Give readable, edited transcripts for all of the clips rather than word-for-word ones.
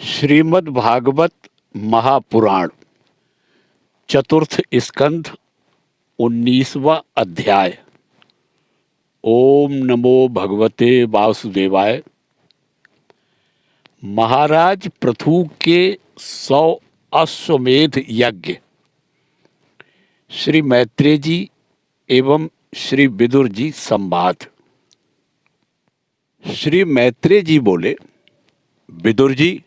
श्रीमद् भागवत महापुराण चतुर्थ स्कंध 19वां अध्याय। ओम नमो भगवते वासुदेवाय। महाराज पृथु के 100 अश्वमेध यज्ञ। श्री मैत्रेय जी एवं श्री विदुर जी संवाद। श्री मैत्रेय जी बोले, विदुर जी,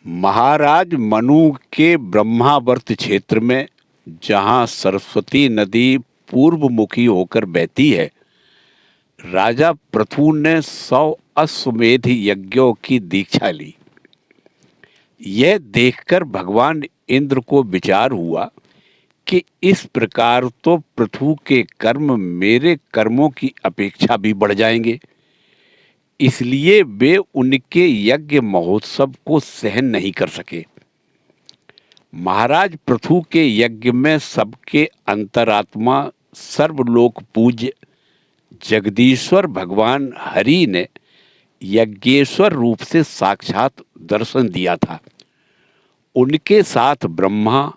महाराज मनु के ब्रह्मावर्त क्षेत्र में जहाँ सरस्वती नदी पूर्वमुखी होकर बहती है, राजा पृथु ने 100 अश्वमेध यज्ञों की दीक्षा ली। यह देखकर भगवान इंद्र को विचार हुआ कि इस प्रकार तो पृथु के कर्म मेरे कर्मों की अपेक्षा भी बढ़ जाएंगे, इसलिए वे उनके यज्ञ महोत्सव को सहन नहीं कर सके। महाराज पृथु के यज्ञ में सबके अंतरात्मा सर्वलोक पूज्य जगदीश्वर भगवान हरि ने यज्ञेश्वर रूप से साक्षात दर्शन दिया था। उनके साथ ब्रह्मा,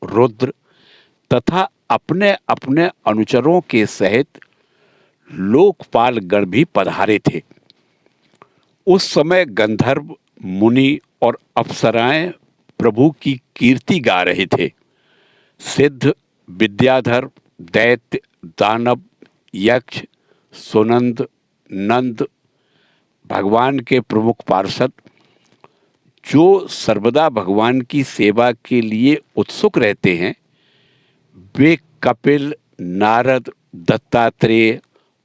रुद्र तथा अपने अपने अनुचरों के सहित लोकपाल गण भी पधारे थे। उस समय गंधर्व, मुनि और अप्सराएं प्रभु की कीर्ति गा रहे थे। सिद्ध, विद्याधर, दैत्य, दानव, यक्ष, सुनंद, नंद, भगवान के प्रमुख पार्षद, जो सर्वदा भगवान की सेवा के लिए उत्सुक रहते हैं, वे कपिल, नारद, दत्तात्रेय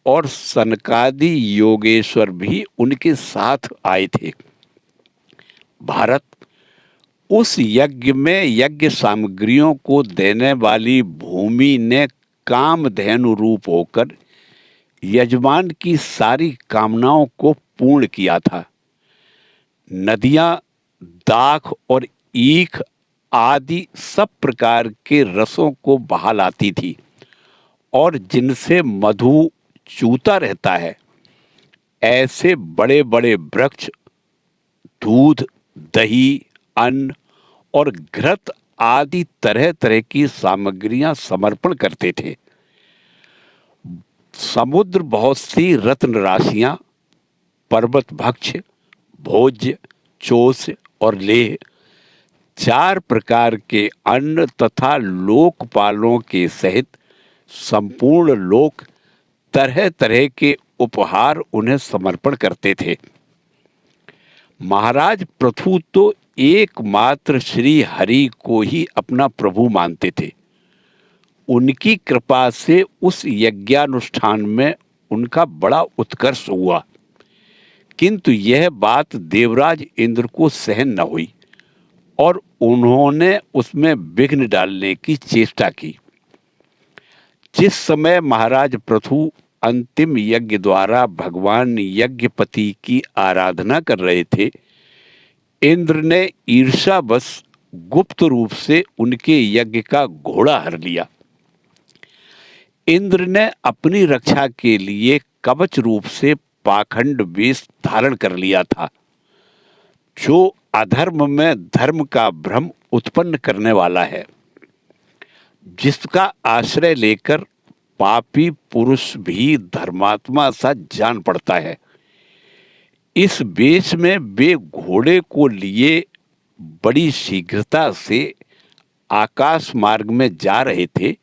और सनकादि योगेश्वर भी उनके साथ आए थे। भारत, उस यज्ञ में यज्ञ सामग्रियों को देने वाली भूमि ने कामधेनु रूप होकर यजमान की सारी कामनाओं को पूर्ण किया था। नदियां दाख और ईख आदि सब प्रकार के रसों को बहा लाती थी और जिनसे मधु चूता रहता है, ऐसे बड़े बड़े वृक्ष दूध, दही, अन्न और घृत आदि तरह तरह की सामग्रियां समर्पण करते थे। समुद्र बहुत सी रत्न राशियां, पर्वत भक्ष, भोज्य, चोष और लेह, 4 प्रकार के अन्न तथा लोकपालों के सहित संपूर्ण लोक तरह तरह के उपहार उन्हें समर्पण करते थे। महाराज पृथु तो एकमात्र श्री हरि को ही अपना प्रभु मानते थे। उनकी कृपा से उस यज्ञानुष्ठान में उनका बड़ा उत्कर्ष हुआ, किंतु यह बात देवराज इंद्र को सहन न हुई और उन्होंने उसमें विघ्न डालने की चेष्टा की। जिस समय महाराज पृथु अंतिम यज्ञ द्वारा भगवान यज्ञपति की आराधना कर रहे थे, इंद्र ने ईर्ष्यावश गुप्त रूप से उनके यज्ञ का घोड़ा हर लिया। इंद्र ने अपनी रक्षा के लिए कवच रूप से पाखंड वेश धारण कर लिया था, जो अधर्म में धर्म का भ्रम उत्पन्न करने वाला है, जिसका आश्रय लेकर पापी पुरुष भी धर्मात्मा सा जान पड़ता है। इस वेश में वे घोड़े को लिए बड़ी शीघ्रता से आकाश मार्ग में जा रहे थे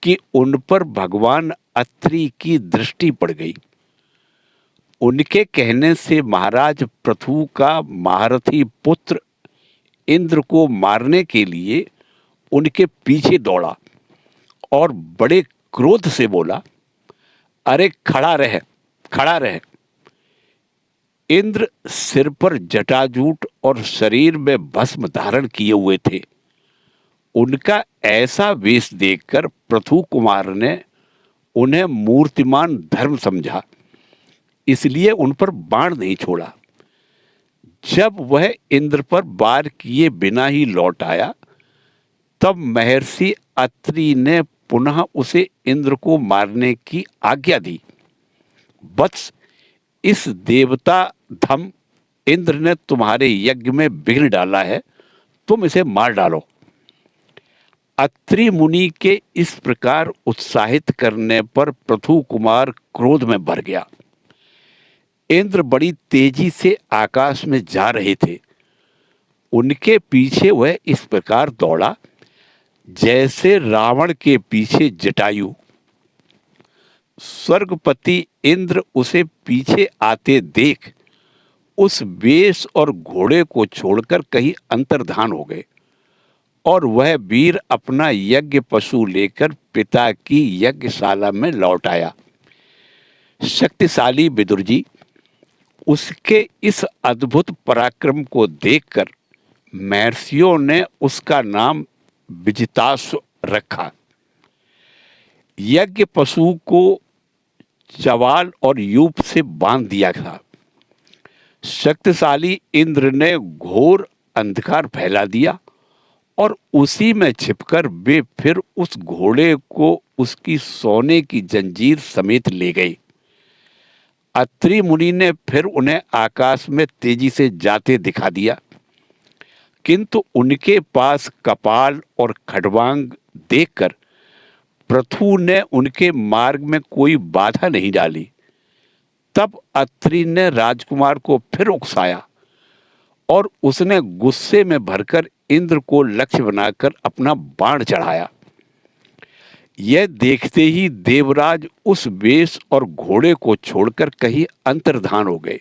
कि उन पर भगवान अत्रि की दृष्टि पड़ गई। उनके कहने से महाराज पृथु का महारथी पुत्र इंद्र को मारने के लिए उनके पीछे दौड़ा और बड़े क्रोध से बोला, अरे खड़ा रह, खड़ा रह। इंद्र सिर पर जटाजूट और शरीर में भस्म धारण किए हुए थे। उनका ऐसा वेश देखकर पृथु कुमार ने उन्हें मूर्तिमान धर्म समझा, इसलिए उन पर बाण नहीं छोड़ा। जब वह इंद्र पर वार किए बिना ही लौट आया, तब महर्षि अत्रि ने पुनः उसे इंद्र को मारने की आज्ञा दी। वत्स, इस देवता धम इंद्र ने तुम्हारे यज्ञ में विघ्न डाला है, तुम इसे मार डालो। अत्रि मुनि के इस प्रकार उत्साहित करने पर पृथु कुमार क्रोध में भर गया। इंद्र बड़ी तेजी से आकाश में जा रहे थे। उनके पीछे वह इस प्रकार दौड़ा जैसे रावण के पीछे जटायु। स्वर्गपति इंद्र उसे पीछे आते देख उस वेश और घोड़े को छोड़कर कहीं अंतर्धान हो गए और वह वीर अपना यज्ञ पशु लेकर पिता की यज्ञशाला में लौट आया। शक्तिशाली विदुर जी, उसके इस अद्भुत पराक्रम को देखकर महर्षियों ने उसका नाम विजिताश्व रखा। यज्ञ पशु को चवाल और यूप से बांध दिया था। शक्तिशाली इंद्र ने घोर अंधकार फैला दिया और उसी में छिपकर वे फिर उस घोड़े को उसकी सोने की जंजीर समेत ले गए। अत्रि मुनि ने फिर उन्हें आकाश में तेजी से जाते दिखा दिया, किंतु उनके पास कपाल और खड्वांग देखकर पृथु ने उनके मार्ग में कोई बाधा नहीं डाली। तब अत्रि ने राजकुमार को फिर उकसाया और उसने गुस्से में भरकर इंद्र को लक्ष्य बनाकर अपना बाण चढ़ाया। यह देखते ही देवराज उस वेश और घोड़े को छोड़कर कहीं अंतर्धान हो गए।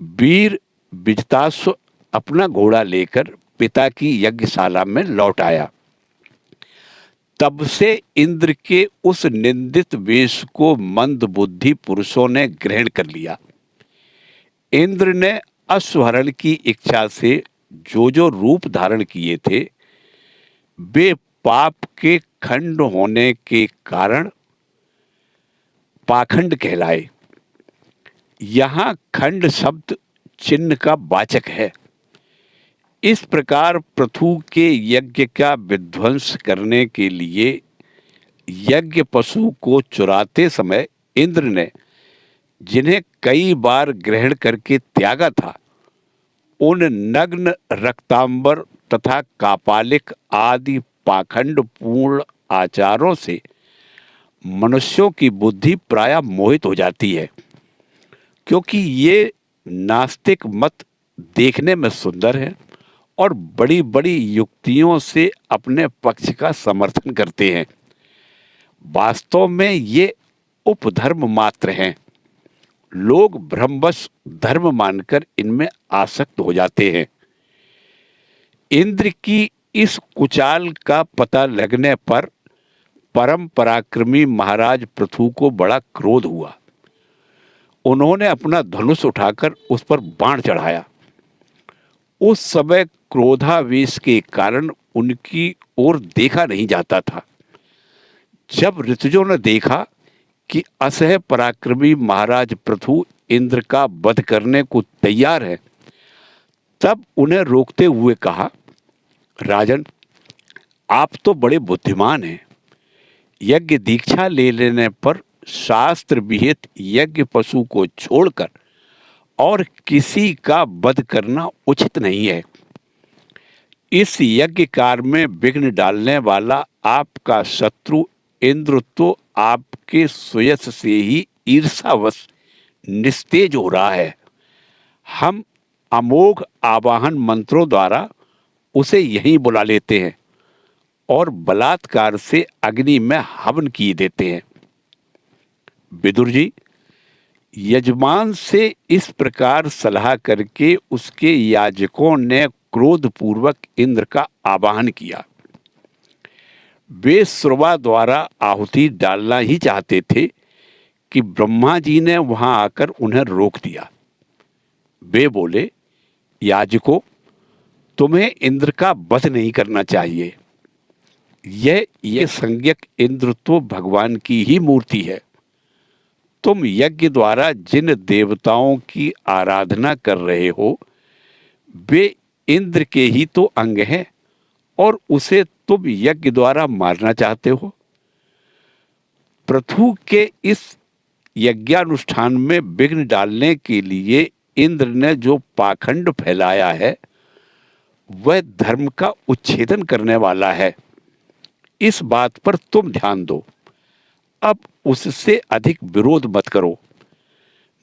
वीर विजिताश्व अपना घोड़ा लेकर पिता की यज्ञशाला में लौट आया। तब से इंद्र के उस निंदित वेश को मंदबुद्धि पुरुषों ने ग्रहण कर लिया। इंद्र ने अश्वहरण की इच्छा से जो जो रूप धारण किए थे, वे पाप के खंड होने के कारण पाखंड कहलाए। यहाँ खंड शब्द चिन्ह का वाचक है। इस प्रकार पृथु के यज्ञ का विध्वंस करने के लिए यज्ञ पशु को चुराते समय इंद्र ने जिन्हें कई बार ग्रहण करके त्यागा था, उन नग्न रक्तांबर तथा कापालिक आदि पाखंड पूर्ण आचारों से मनुष्यों की बुद्धि प्रायः मोहित हो जाती है, क्योंकि ये नास्तिक मत देखने में सुंदर है और बड़ी बड़ी युक्तियों से अपने पक्ष का समर्थन करते हैं। वास्तव में ये उपधर्म मात्र हैं। लोग भ्रमवश धर्म मानकर इनमें आसक्त हो जाते हैं। इंद्र की इस कुचाल का पता लगने पर परम पराक्रमी महाराज पृथु को बड़ा क्रोध हुआ। उन्होंने अपना धनुष उठाकर उस पर बाण चढ़ाया। उस समय क्रोधावेश के कारण उनकी ओर देखा नहीं जाता था। जब ऋतुजों ने देखा कि असह्य पराक्रमी महाराज पृथु इंद्र का वध करने को तैयार है, तब उन्हें रोकते हुए कहा, राजन, आप तो बड़े बुद्धिमान हैं। यज्ञ दीक्षा ले लेने पर शास्त्र विहित यज्ञ पशु को छोड़कर और किसी का वध करना उचित नहीं है। इस यज्ञ कार्य में विघ्न डालने वाला आपका शत्रु इंद्र तो आपके सुयश से ही ईर्षावश निस्तेज हो रहा है। हम अमोघ आवाहन मंत्रों द्वारा उसे यहीं बुला लेते हैं और बलात्कार से अग्नि में हवन किए देते हैं। विदुर जी, यजमान से इस प्रकार सलाह करके उसके याजकों ने क्रोधपूर्वक इंद्र का आवाहन किया। वे श्रवा द्वारा आहुति डालना ही चाहते थे कि ब्रह्मा जी ने वहां आकर उन्हें रोक दिया। वे बोले, याजकों, तुम्हें इंद्र का वध नहीं करना चाहिए। यह संज्ञक इंद्र तो भगवान की ही मूर्ति है। तुम यज्ञ द्वारा जिन देवताओं की आराधना कर रहे हो, वे इंद्र के ही तो अंग हैं और उसे तुम यज्ञ द्वारा मारना चाहते हो। पृथु के इस यज्ञानुष्ठान में विघ्न डालने के लिए इंद्र ने जो पाखंड फैलाया है वह धर्म का उच्छेदन करने वाला है। इस बात पर तुम ध्यान दो। अब उससे अधिक विरोध मत करो,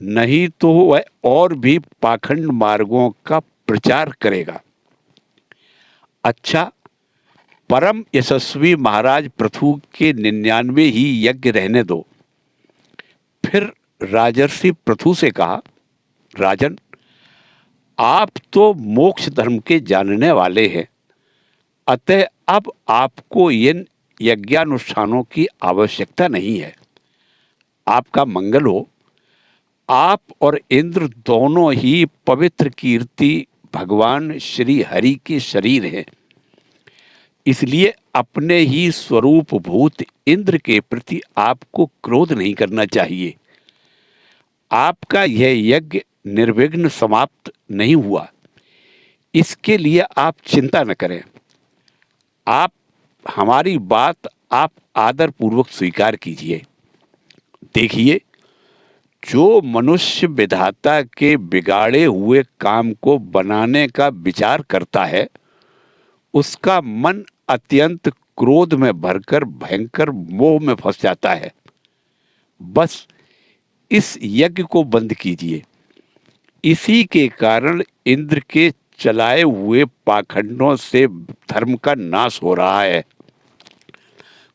नहीं तो वह और भी पाखंड मार्गों का प्रचार करेगा। अच्छा, परम यशस्वी महाराज पृथु के 99 ही यज्ञ रहने दो। फिर राजर्षि पृथु से कहा, राजन, आप तो मोक्ष धर्म के जानने वाले हैं, अतः अब आपको इन यज्ञानुष्ठानों की आवश्यकता नहीं है। आपका मंगल हो। आप और इंद्र दोनों ही पवित्र कीर्ति भगवान श्री हरि के शरीर हैं, इसलिए अपने ही स्वरूप भूत इंद्र के प्रति आपको क्रोध नहीं करना चाहिए। आपका यह यज्ञ निर्विघ्न समाप्त नहीं हुआ, इसके लिए आप चिंता न करें। आप हमारी बात आप आदर पूर्वक स्वीकार कीजिए। देखिए, जो मनुष्य विधाता के बिगाड़े हुए काम को बनाने का विचार करता है, उसका मन अत्यंत क्रोध में भरकर भयंकर मोह में फंस जाता है। बस इस यज्ञ को बंद कीजिए। इसी के कारण इंद्र के चलाए हुए पाखंडों से धर्म का नाश हो रहा है,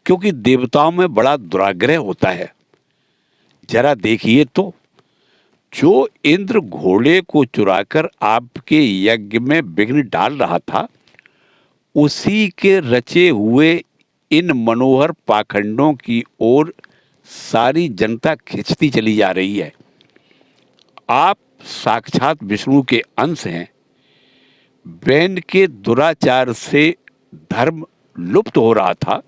क्योंकि देवताओं में बड़ा दुराग्रह होता है। जरा देखिए तो, जो इंद्र घोड़े को चुराकर आपके यज्ञ में विघ्न डाल रहा था, उसी के रचे हुए इन मनोहर पाखंडों की ओर सारी जनता खिंचती चली जा रही है। आप साक्षात विष्णु के अंश हैं। वैन के दुराचार से धर्म लुप्त हो रहा था।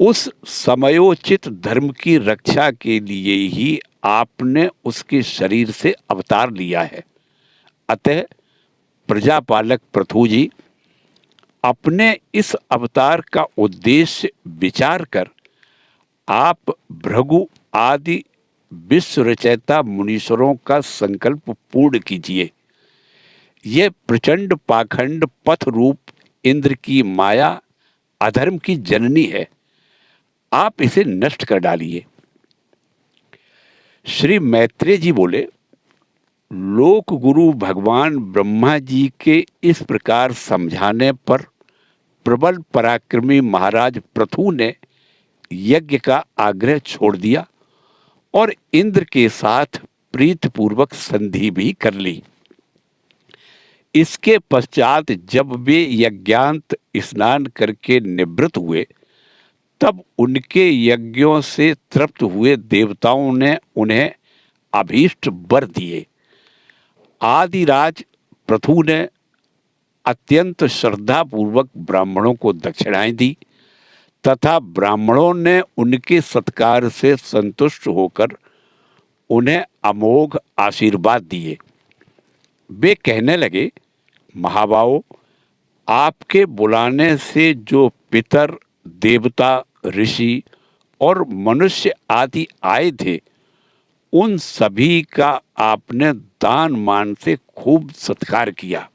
उस समयोचित धर्म की रक्षा के लिए ही आपने उसके शरीर से अवतार लिया है। अतः प्रजापालक पृथु जी, अपने इस अवतार का उद्देश्य विचार कर आप भृगु आदि विश्व रचयिता मुनीश्वरों का संकल्प पूर्ण कीजिए। यह प्रचंड पाखंड पथ रूप इंद्र की माया अधर्म की जननी है। आप इसे नष्ट कर डालिए। श्री मैत्रेय जी बोले, लोक गुरु भगवान ब्रह्मा जी के इस प्रकार समझाने पर प्रबल पराक्रमी महाराज पृथु ने यज्ञ का आग्रह छोड़ दिया और इंद्र के साथ प्रीतिपूर्वक संधि भी कर ली। इसके पश्चात जब वे यज्ञांत स्नान करके निवृत्त हुए, तब उनके यज्ञों से तृप्त हुए देवताओं ने उन्हें अभीष्ट वर दिए। आदिराज पृथु ने अत्यंत श्रद्धापूर्वक ब्राह्मणों को दक्षिणाएं दी तथा ब्राह्मणों ने उनके सत्कार से संतुष्ट होकर उन्हें अमोघ आशीर्वाद दिए। वे कहने लगे, महाबाहो, आपके बुलाने से जो पितर, देवता, ऋषि और मनुष्य आदि आए थे, उन सभी का आपने दान मान से खूब सत्कार किया।